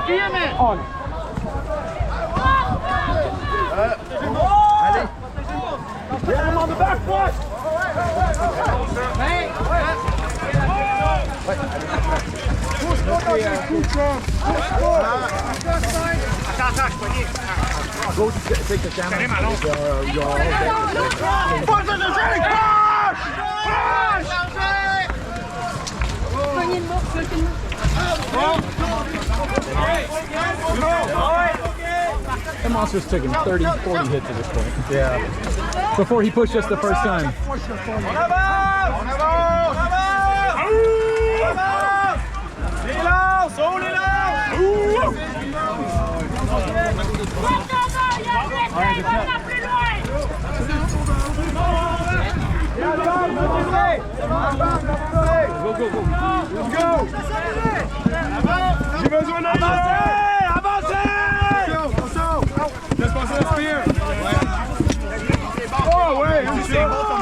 On. Allez. Get him on the back foot. Go take the camera. That monster's taken 30, 40 hits at this point. Yeah. Before he pushed us the first time. Go, go, go. Let's go. J'ai besoin d'un